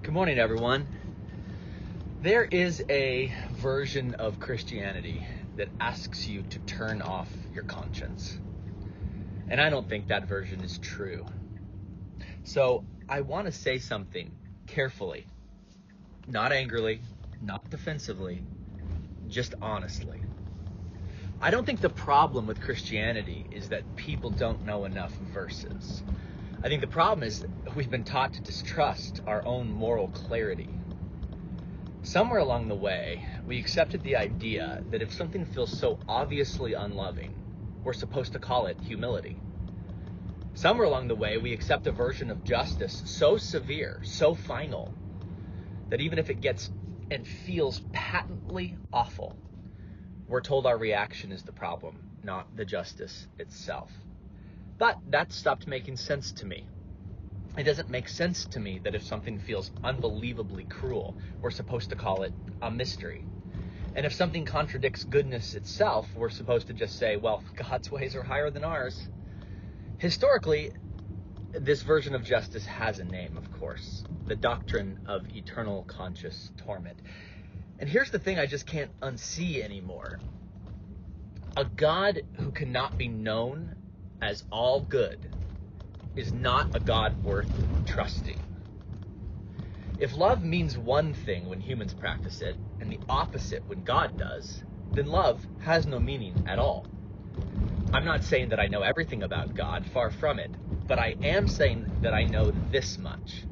Good morning, everyone. There is a version of Christianity that asks you to turn off your conscience. And I don't think that version is true. So I want to say something carefully, not angrily, not defensively, just honestly. I don't think the problem with Christianity is that people don't know enough verses. I think the problem is we've been taught to distrust our own moral clarity. Somewhere along the way, we accepted the idea that if something feels so obviously unloving, we're supposed to call it humility. Somewhere along the way, we accept a version of justice so severe, so final, that even if it gets and feels patently awful, we're told our reaction is the problem, not the justice itself. But that stopped making sense to me. It doesn't make sense to me that if something feels unbelievably cruel, we're supposed to call it a mystery. And if something contradicts goodness itself, we're supposed to just say, well, God's ways are higher than ours. Historically, this version of justice has a name, of course, the doctrine of eternal conscious torment. And here's the thing I just can't unsee anymore. A God who cannot be known as all good is not a God worth trusting. If love means one thing when humans practice it and the opposite when God does, then love has no meaning at all. I'm not saying that I know everything about God, far from it, but I am saying that I know this much.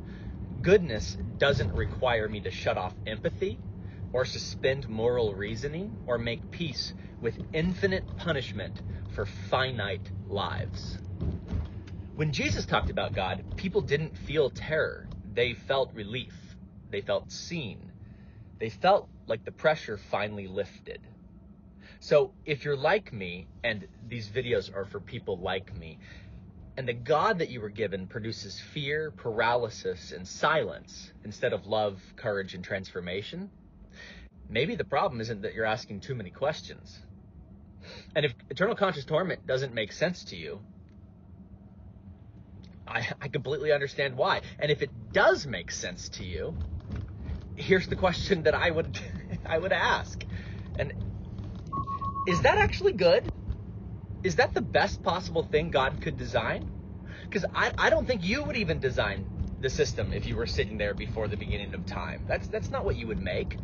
Goodness doesn't require me to shut off empathy or suspend moral reasoning or make peace with infinite punishment for finite lives. When Jesus talked about God, people didn't feel terror. They felt relief. They felt seen. They felt like the pressure finally lifted. So if you're like me, and these videos are for people like me, and the God that you were given produces fear, paralysis, and silence instead of love, courage, and transformation, maybe the problem isn't that you're asking too many questions. And if eternal conscious torment doesn't make sense to you, I completely understand why. And if it does make sense to you, here's the question that I would ask. And is that actually good? Is that the best possible thing God could design? Because I don't think you would even design the system if you were sitting there before the beginning of time. That's not what you would make.